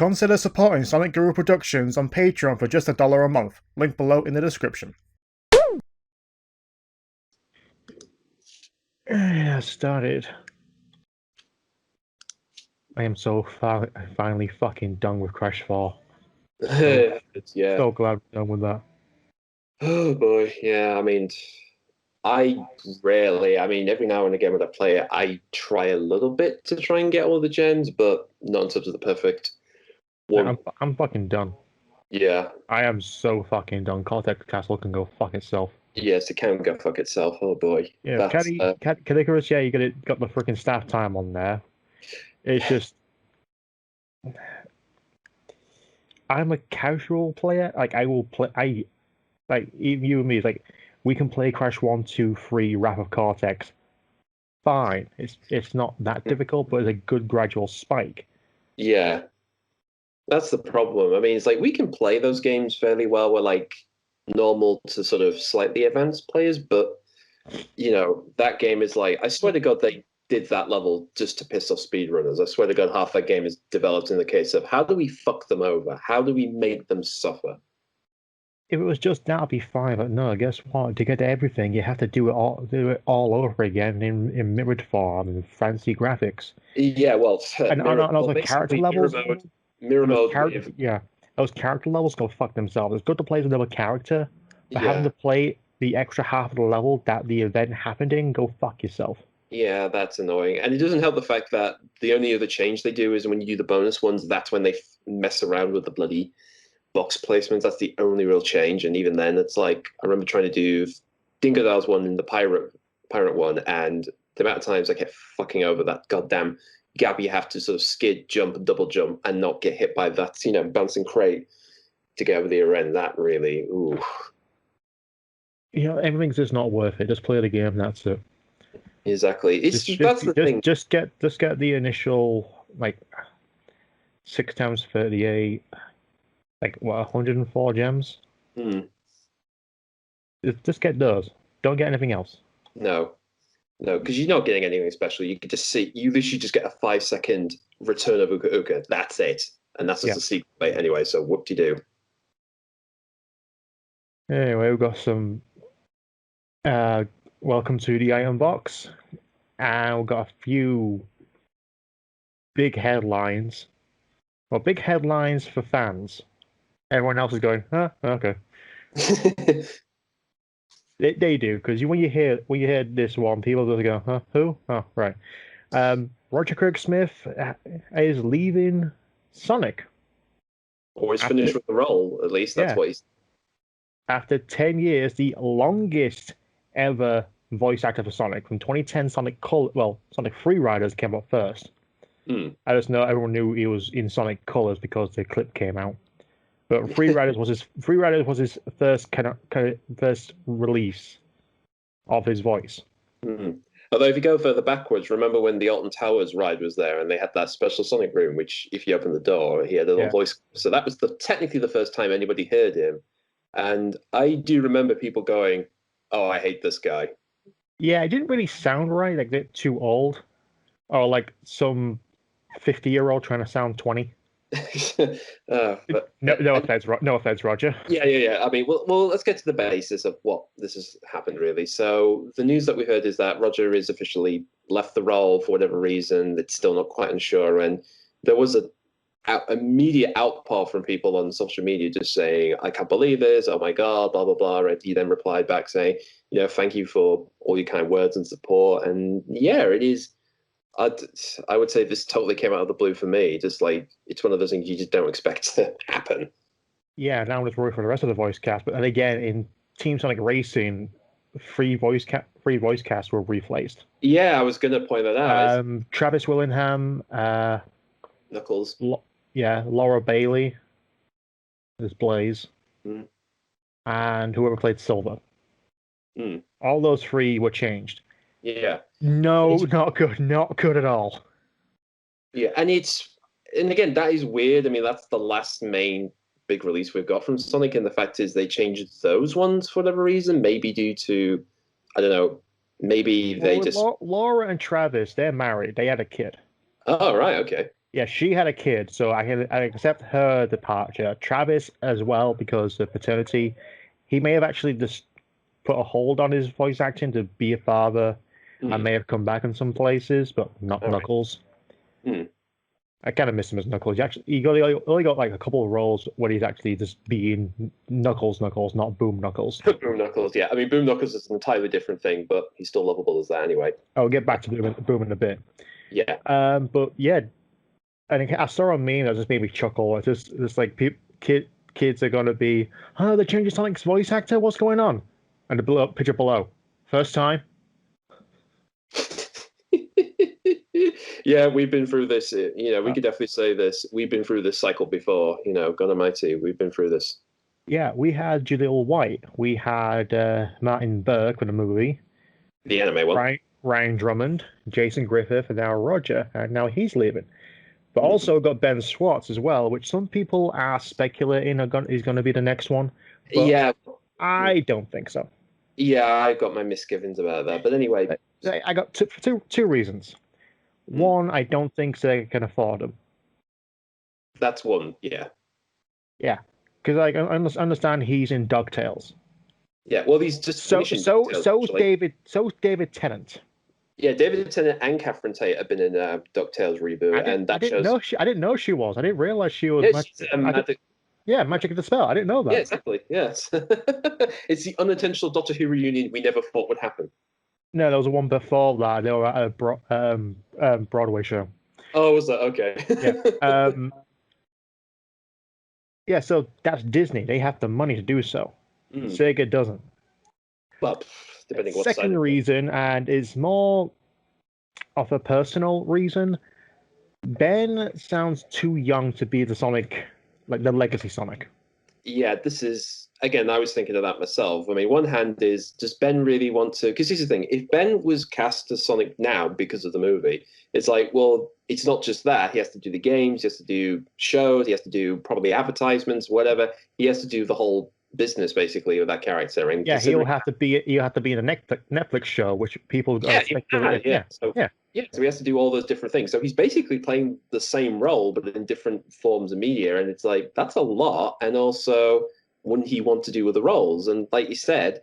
Consider supporting Sonicguru Productions on Patreon for just $1 a month. Link below in the description. Yeah, started. I am so finally fucking done with Crash 4. Yeah. So glad I'm done with that. Oh boy. Yeah. Every now and again when I play it, I try a little bit to try and get all the gems, but not in terms of the perfect one. I'm fucking done. Yeah. I am so fucking done. Cortex Castle can go fuck itself. Yes, it can go fuck itself. Oh boy. Yeah, That's Cadicarus, yeah, you got the freaking staff time on there. It's just I'm a casual player. Like I will play. Even you and me. It's like we can play Crash 1, 2, 3, Wrath of Cortex. Fine. It's not that difficult, but it's a good gradual spike. yeah. That's the problem. It's like we can play those games fairly well. We're like normal to sort of slightly advanced players, but that game is like, I swear to God, they did that level just to piss off speedrunners. I swear to God, half that game is developed in the case of how do we fuck them over? How do we make them suffer? If it was just that, it'd be fine. But no, guess what? To get everything, you have to do it all over again in mirrored form and fancy graphics. Yeah, well, And also character levels. Mirror mode. Those character levels go fuck themselves. It's good to play as another character, but having to play the extra half of the level that the event happened in, go fuck yourself. Yeah, that's annoying. And it doesn't help the fact that the only other change they do is when you do the bonus ones, that's when they mess around with the bloody box placements. That's the only real change. And even then, it's like, I remember trying to do Dingodel's one in the pirate one, and the amount of times I kept fucking over that goddamn gap you have to sort of skid, jump, double jump, and not get hit by that, bouncing crate to get over the other end. That really, ooh. Everything's just not worth it. Just play the game. That's it. Exactly. That's the thing. Just get the initial 6 times 38, 104 gems. Just get those. Don't get anything else. No, because you're not getting anything special. You could just see, you literally just get a 5-second return of Uka Uka. That's it, and that's just a sequel anyway. So whoop-de-doo. Anyway, we've got some. Welcome to the Iron Box, and we've got a few big headlines. Well, big headlines for fans. Everyone else is going, huh? Okay. They do, because when you hear this one, people just go, huh? Who? Oh, right. Roger Craig Smith is leaving Sonic. Or he's finished with the role, at least. That's what he's. After 10 years, the longest ever voice actor for Sonic. From 2010, Sonic Free Riders came out first. I just know everyone knew he was in Sonic Colors because the clip came out. But Free Riders was his first first release of his voice. Although if you go further backwards, remember when the Alton Towers ride was there and they had that special Sonic room, which if you open the door, he had a little voice. So that was technically the first time anybody heard him. And I do remember people going, "Oh, I hate this guy." Yeah, it didn't really sound right. Like they're too old, or like some 50-year-old trying to sound 20. But no offense, Roger. Yeah. Well, let's get to the basis of what this has happened, really. So the news that we heard is that Roger is officially left the role for whatever reason. It's still not quite unsure, and there was a immediate outpour from people on social media just saying, "I can't believe this! Oh my God!" Blah blah blah. And he then replied back saying, "Thank you for all your kind words and support." And yeah, it is. I would say this totally came out of the blue for me. Just like it's one of those things you just don't expect to happen. Yeah, now I'm just worried for the rest of the voice cast. But then again, in Team Sonic Racing, free voice casts were replaced. Yeah, I was going to point that out. Travis Willingham, Knuckles. Laura Bailey as Blaze, and whoever played Silver. All those 3 were changed. Yeah. No, not good at all. Yeah, and again, that is weird. That's the last main big release we've got from Sonic, and the fact is they changed those ones for whatever reason, maybe due to, I don't know, maybe they just... Laura and Travis, they're married. They had a kid. Oh, right, okay. Yeah, she had a kid, so I accept her departure. Travis as well because of paternity. He may have actually just put a hold on his voice acting to be a father. I may have come back in some places, but not All right. Knuckles. Hmm. I kind of miss him as Knuckles. He only got like a couple of roles when he's actually just being Knuckles, not Boom Knuckles. Boom Knuckles, yeah. I mean, Boom Knuckles is an entirely different thing, but he's still lovable as that anyway. I'll get back to Boom in a bit. Yeah. But yeah, I saw a meme that just made me chuckle. It's like kids are gonna be, oh, they're changing Sonic's voice actor. What's going on? And the picture below, first time. Yeah, we've been through this. We could definitely say this. We've been through this cycle before. God Almighty, we've been through this. Yeah, we had Julia White. We had Martin Burke for the movie. The anime one. Ryan Drummond, Jason Griffith, and now Roger, and now he's leaving. But also got Ben Schwartz as well, which some people are speculating is going to be the next one. But Yeah, I don't think so. yeah, I got my misgivings about that. But anyway, I got two reasons. One, I don't think they can afford them. That's one. Yeah. Yeah, because I understand he's in DuckTales. Yeah. Well, he's just David Tennant. Yeah, David Tennant and Catherine Tate have been in DuckTales reboot, I didn't know she was. I didn't realize she was. Yeah, Magic of the Spell. I didn't know that. Yeah, exactly. Yes, it's the unintentional Doctor Who reunion we never thought would happen. No, there was one before that. They were at a Broadway show. Oh, was that okay? Yeah. Yeah. So that's Disney. They have the money to do so. Sega doesn't. Well, depending what second reason, and is more of a personal reason. Ben sounds too young to be the Sonic, like the legacy Sonic. Yeah, this is again. I was thinking of that myself. I mean, one hand is, does Ben really want to? Because here's the thing: if Ben was cast as Sonic now because of the movie, it's like, well, it's not just that. He has to do the games, he has to do shows, he has to do probably advertisements, whatever. He has to do the whole business basically with that character. And yeah, he'll have to be in a Netflix show, which people So he has to do all those different things. So he's basically playing the same role, but in different forms of media. And it's like, that's a lot. And also, wouldn't he want to do other roles? And like you said,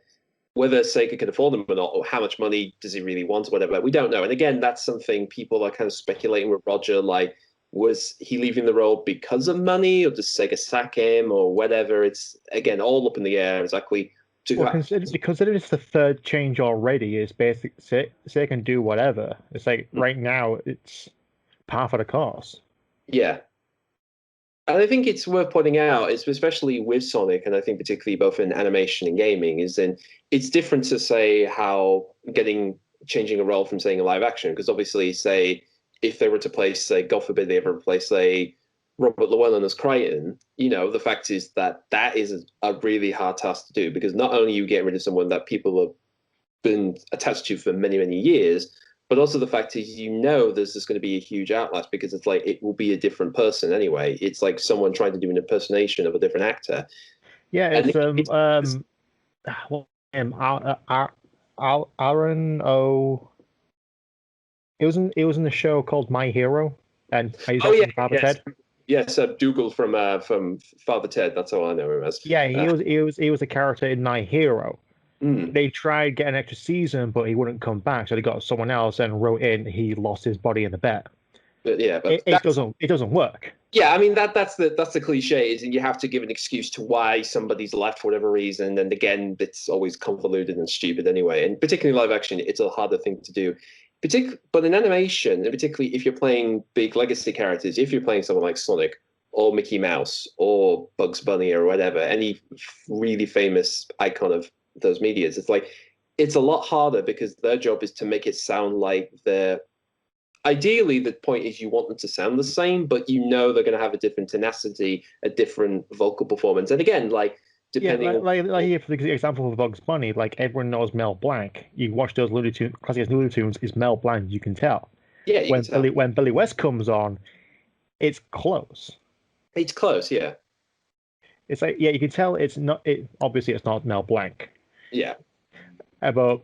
whether Sega can afford them or not, or how much money does he really want, or whatever, we don't know. And again, that's something people are kind of speculating with Roger, like, was he leaving the role because of money, or does Sega sack him, or whatever? It's, again, all up in the air exactly. Considering it's the third change already, it's basically Sega can do whatever. It's like right now, it's par for the course. Yeah. And I think it's worth pointing out, especially with Sonic, and I think particularly both in animation and gaming, it's different to say how changing a role from saying a live action, because obviously, say, if they were to place, say, God forbid they ever replace, say, Robert Llewellyn as Crichton, the fact is that is a really hard task to do, because not only are you getting rid of someone that people have been attached to for many, many years, but also the fact is, there's just going to be a huge outlash, because it's like, it will be a different person anyway. It's like someone trying to do an impersonation of a different actor. Yeah, Aaron O. It was in the show called My Hero, and Father Ted. Yes, Dougal from Father Ted. That's all I know him as. Yeah, he was a character in My Hero. They tried getting an extra season, but he wouldn't come back, so they got someone else and wrote in he lost his body in the bet. But it doesn't work. Yeah, I mean that's the cliche, is you have to give an excuse to why somebody's left for whatever reason, and again, it's always convoluted and stupid anyway. And particularly live action, it's a harder thing to do. But in animation, and particularly if you're playing big legacy characters, if you're playing someone like Sonic or Mickey Mouse or Bugs Bunny or whatever, any really famous icon of those medias, it's a lot harder, because their job is to make it sound like they're, ideally the point is you want them to sound the same, but they're going to have a different tenacity, a different vocal performance. And again, depending like for the example of Bugs Bunny, like everyone knows Mel Blanc. You watch those Looney Tunes is Mel Blanc, you can tell. Yeah, when Billy West comes on, it's close. It's close, yeah. It's like, yeah, you can tell it's not. Obviously, it's not Mel Blanc. Yeah. But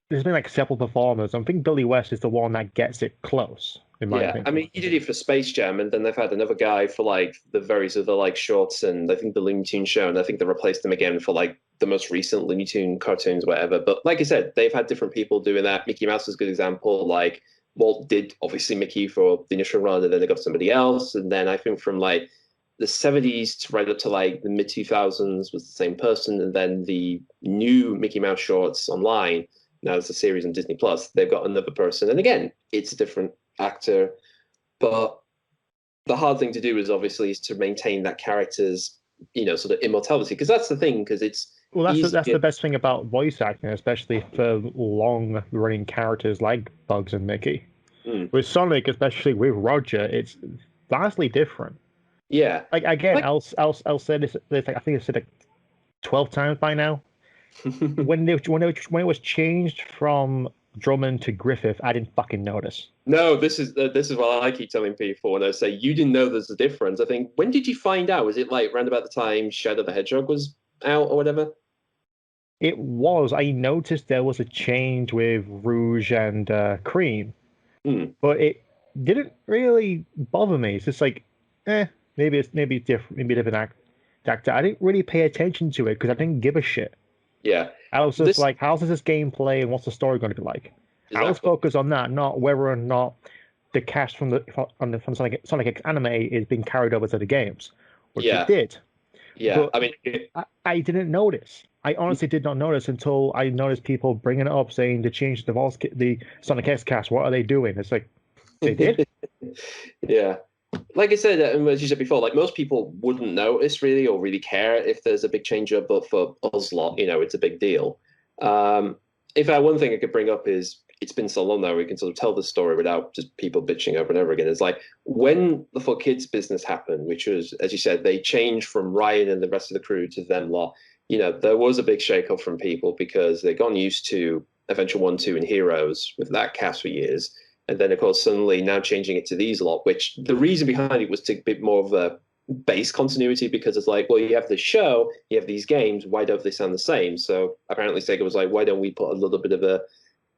there's been like several performers. I think Billy West is the one that gets it close. in my Yeah, opinion. I mean, he did it for Space Jam, and then they've had another guy for like the various other like shorts, and I think the Looney Tunes show, and I think they replaced them again for like the most recent Looney Tune cartoons, whatever. But like I said, they've had different people doing that. Mickey Mouse is a good example. Like Walt did obviously Mickey for the initial run, and then they got somebody else, and then I think from like the 70s to right up to like the mid 2000s was the same person, and then the new Mickey Mouse shorts online. Now it's a series on Disney Plus. They've got another person, and again, it's a different actor. But the hard thing to do is to maintain that character's, sort of immortality, because that's the thing, because it's Well, easy. that's the best thing about voice acting, especially for long-running characters like Bugs and Mickey. With Sonic, especially with Roger, it's vastly different. Yeah. Like again, I'll say this. I think I've said it 12 times by now. when it was changed from Drummond to Griffith, I didn't fucking notice. No, this is what I keep telling people when I say you didn't know there's a difference. I think, when did you find out? Was it like round about the time Shadow the Hedgehog was out or whatever? It was. I noticed there was a change with Rouge and Cream, but it didn't really bother me. It's just like, maybe it's different, maybe a different actor. I didn't really pay attention to it because I didn't give a shit. Yeah. I was just like, how's this gameplay and what's the story going to be like? Exactly. I was focused on that, not whether or not the cast from Sonic X anime is being carried over to the games, which it did. Yeah, but I mean, I didn't notice. I honestly did not notice until I noticed people bringing it up, saying they changed the Sonic X cast. What are they doing? It's like, they did. Yeah. Like I said, as you said before, like most people wouldn't notice really or really care if there's a big change up, but for us lot, it's a big deal. One thing I could bring up is, it's been so long now, we can sort of tell the story without just people bitching over and over again. It's like when the 4Kids business happened, which was, as you said, they changed from Ryan and the rest of the crew to them lot. There was a big shake-up from people because they'd gotten used to Adventure 1, 2, and Heroes with that cast for years. And then, of course, suddenly now changing it to these lot, which the reason behind it was to be more of a base continuity, because it's like, well, you have this show, you have these games, why don't they sound the same? So apparently Sega was like, why don't we put a little bit of a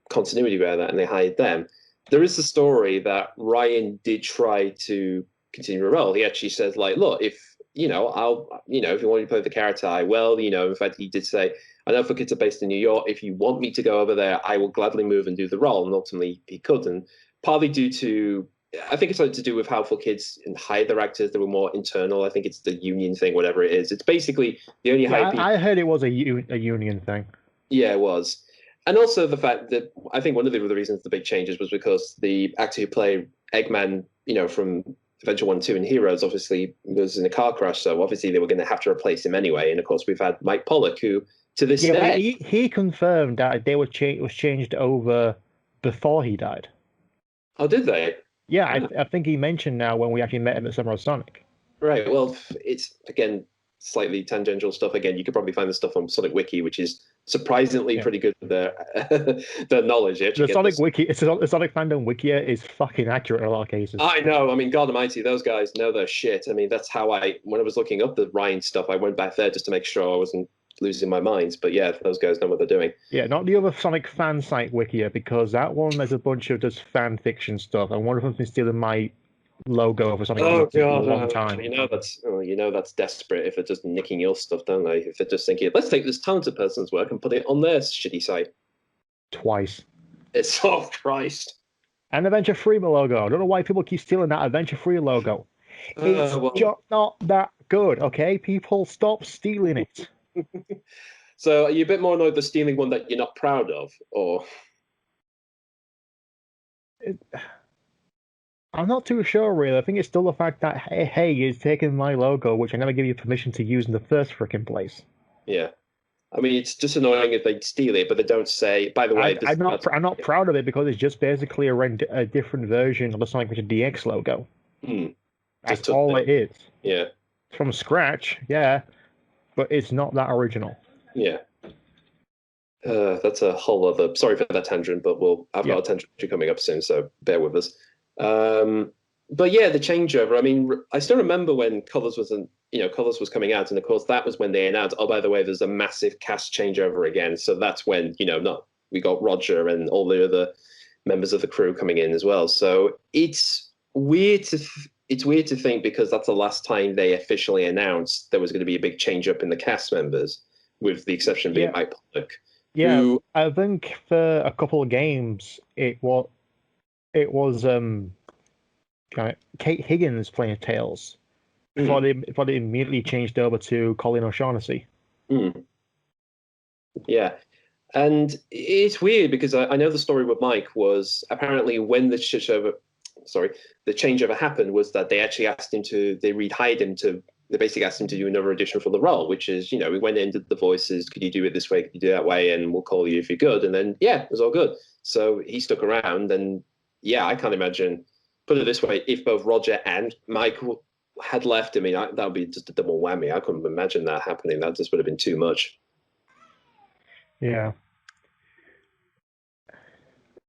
continuity around that? And they hired them. There is the story that Ryan did try to continue a role. He actually says, like, look, if if you want me to play the character, I will. In fact, he did say, I know 4Kids are based in New York. If you want me to go over there, I will gladly move and do the role. And ultimately, he couldn't. Partly due to, I think it's something to do with how 4Kids hired their actors. They were more internal. I think it's the union thing, whatever it is. It's basically the only high. I heard it was a union thing. Yeah, it was. And also the fact that I think one of the reasons the big changes was because the actor who played Eggman, from Adventure 1, 2, and Heroes, obviously was in a car crash. So obviously they were going to have to replace him anyway. And of course, we've had Mike Pollock, who to this day. He confirmed that they were was changed over before he died. Oh, did they? Yeah, I think he mentioned now when we actually met him at Summer of Sonic. Right. Well, it's, again, slightly tangential stuff. Again, you could probably find the stuff on Sonic Wiki, which is surprisingly pretty good with their knowledge. The Sonic Wiki, the Sonic fandom Wikia is fucking accurate in a lot of cases. I know. I mean, God Almighty, those guys know their shit. I mean, that's how when I was looking up the Ryan stuff, I went back there just to make sure I wasn't losing my mind. But yeah, those guys know what they're doing. Yeah, not the other Sonic fan site Wikia, because that one there's a bunch of just fan fiction stuff, and one of them's been stealing my logo for Sonic for a long time. That's desperate if they're just nicking your stuff, don't they? If they're just thinking, let's take this talented person's work and put it on their shitty site. Twice. It's oh Christ. And Adventure Free logo. I don't know why people keep stealing that Adventure Free logo. It's just not that good, okay? People, stop stealing it. So are you a bit more annoyed the stealing one that you're not proud of, or? I'm not too sure, really. I think it's still the fact that, hey, he's taking my logo, which I never gave you permission to use in the first frickin' place. Yeah. I mean, it's just annoying if they steal it, but they don't say, by the way... I'm not proud of it, because it's just basically a different version of the Sonic Adventure DX logo. That's all it is. Yeah. From scratch, yeah, but it's not that original. Yeah. That's a whole other... Sorry for that tangent, but I've got a tangent coming up soon, so bear with us. But yeah, the changeover. I mean, I still remember when Colors was coming out, and of course that was when they announced, oh, by the way, there's a massive cast changeover again. So that's when we got Roger and all the other members of the crew coming in as well. So it's weird to think, because that's the last time they officially announced there was going to be a big change up in the cast members, with the exception being Mike Pollock. Yeah, I think for a couple of games it was Kate Higgins playing Tails before they immediately changed over to Colin O'Shaughnessy. Yeah. And it's weird because I know the story with Mike was apparently when the changeover happened was that they actually asked him they basically asked him to do another audition for the role, which is, we went in, did the voices, could you do it this way, could you do it that way, and we'll call you if you're good. And then, it was all good. So he stuck around, and I can't imagine, put it this way, if both Roger and Mike had left, I mean, that would be just a double whammy. I couldn't imagine that happening. That just would have been too much. Yeah.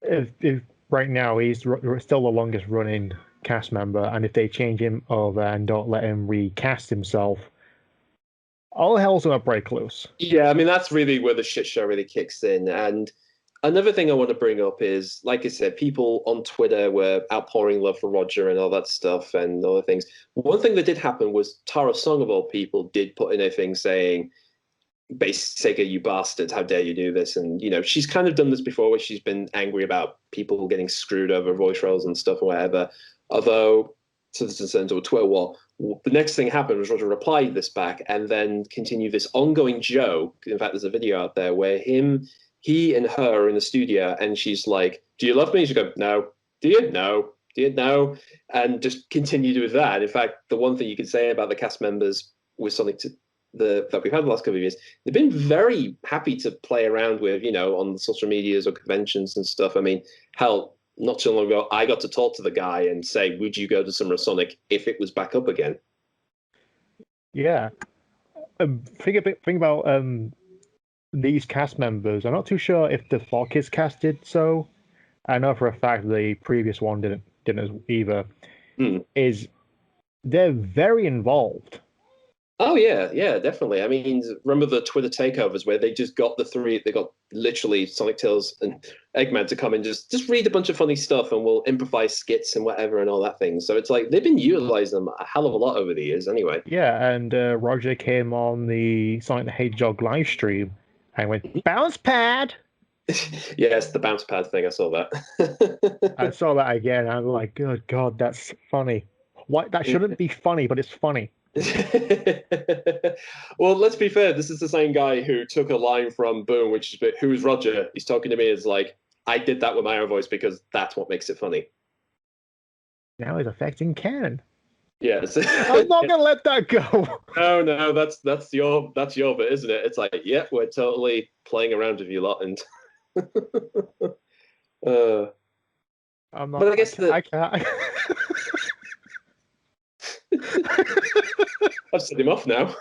If right now he's still the longest running cast member, and if they change him over and don't let him recast himself, all hell's gonna break loose. Yeah, I mean, that's really where the shit show really kicks in. And another thing I want to bring up is, like I said, people on Twitter were outpouring love for Roger and all that stuff and other things. One thing that did happen was Tara Song, of all people, did put in a thing saying, Sega, you bastards, how dare you do this? And, she's kind of done this before, where she's been angry about people getting screwed over voice roles and stuff or whatever. Although, so this is into a Twitter war. The next thing happened was Roger replied this back and then continued this ongoing joke. In fact, there's a video out there where he and her are in the studio, and she's like, do you love me? She goes, no. Do you? No. Do you? No. And just continued with that. And in fact, the one thing you could say about the cast members with Sonic that we've had the last couple of years, they've been very happy to play around with, on social medias or conventions and stuff. I mean, hell, not too long ago, I got to talk to the guy and say, would you go to Summer of Sonic if it was back up again? Yeah. Think about these cast members. I'm not too sure if the 4Kids cast did so. I know for a fact the previous one didn't either. Is they're very involved. Oh yeah, definitely. I mean, remember the Twitter takeovers where they just got they got literally Sonic, Tails, and Eggman to come and just read a bunch of funny stuff, and we'll improvise skits and whatever and all that thing. So it's like they've been utilizing them a hell of a lot over the years, anyway. Yeah, and Roger came on the Sonic the Hedgehog live stream and went, bounce pad. Yes, the bounce pad thing. I saw that. I saw that again. I'm like, good God, that's funny. What? That shouldn't be funny, but it's funny. Well, let's be fair. This is the same guy who took a line from Boom, which is, "Who's Roger?" He's talking to me as like, "I did that with my own voice because that's what makes it funny." Now he's affecting canon. Yes, I'm not gonna let that go. No, that's your bit, isn't it? It's like, yeah, we're totally playing around with you lot, and I'm not. But I guess I can't. I've set him off now.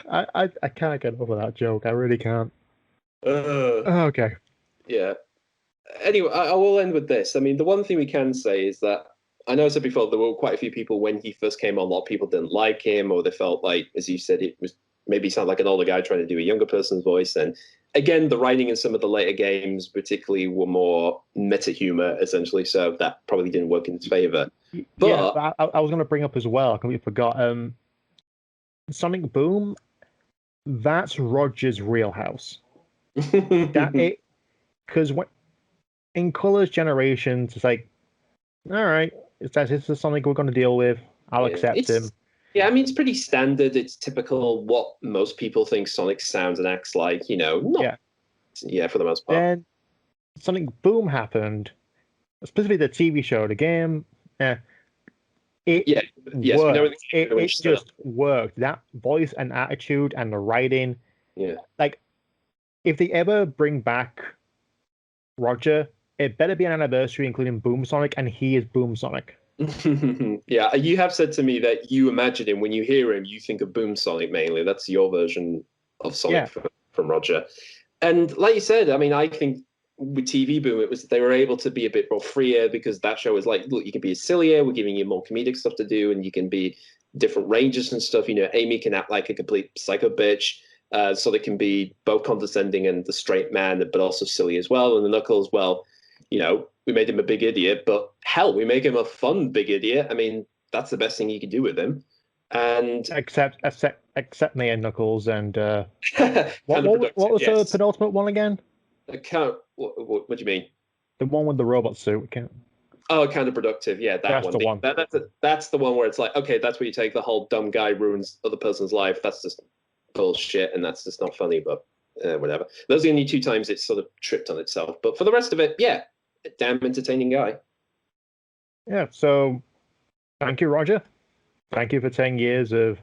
I can't get over that joke. I really can't. Okay. Yeah. Anyway, I will end with this. I mean, the one thing we can say is that I know I said before there were quite a few people when he first came on. A lot of people didn't like him, or they felt like, as you said, it was maybe sound like an older guy trying to do a younger person's voice. And again, the writing in some of the later games, particularly, were more meta humor, essentially. So that probably didn't work in his favor. But yeah, I was going to bring up as well. I completely forgot. Sonic Boom. That's Roger's real house. Because in Colors Generations, it's like, all right, it's the Sonic we're going to deal with. I'll accept him. Yeah, I mean, it's pretty standard. It's typical what most people think Sonic sounds and acts like, for the most part. Then Sonic Boom happened, specifically the TV show, the game. Worked. It just worked. That voice and attitude and the writing. Yeah. Like, if they ever bring back Roger, it better be an anniversary including Boom Sonic, and he is Boom Sonic. Yeah, you have said to me that you imagine him, when you hear him, you think of Boom Sonic mainly. That's your version of Sonic from Roger. And like you said, I mean, I think with TV Boom, it was they were able to be a bit more freer, because that show is like, look, you can be sillier, we're giving you more comedic stuff to do, and you can be different ranges and stuff. You know, Amy can act like a complete psycho bitch. Sonic can be both condescending and the straight man, but also silly as well. And the Knuckles, well, you know, we made him a big idiot, but hell, we make him a fun big idiot. I mean, that's the best thing you can do with him. And except me and Knuckles and what was yes. the penultimate one again? What do you mean? The one with the robot suit. Oh, counterproductive. Yeah, that's one. The one. That's the one where it's like, okay, that's where you take the whole dumb guy ruins other person's life. That's just bullshit, and that's just not funny. But whatever. Those are the only two times it's sort of tripped on itself. But for the rest of it, yeah, a damn entertaining guy. Yeah. So, thank you, Roger. Thank you for 10 years of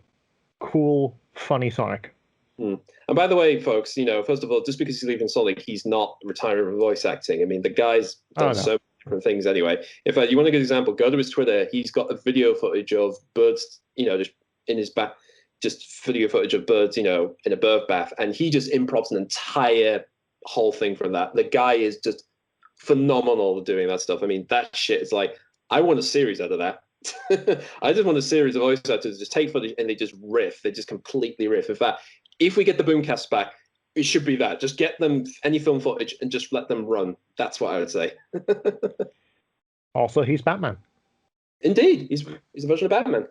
cool, funny Sonic. And by the way, folks, you know, first of all, just because he's leaving Sonic, he's not retiring from voice acting. I mean, the guy's done so many different things anyway. If you want a good example, go to his Twitter. He's got a video footage of birds, you know, just in his back, just video footage of birds, you know, in a bird bath. And he just improvs an entire whole thing from that. The guy is just phenomenal at doing that stuff. I mean, that shit is like, I want a series out of that. I just want a series of voice actors just take footage and they just riff. They just completely riff. In fact, if we get the Boomcast back, it should be that. Just get them any film footage and just let them run. That's what I would say. Also, he's Batman. Indeed, he's a version of Batman.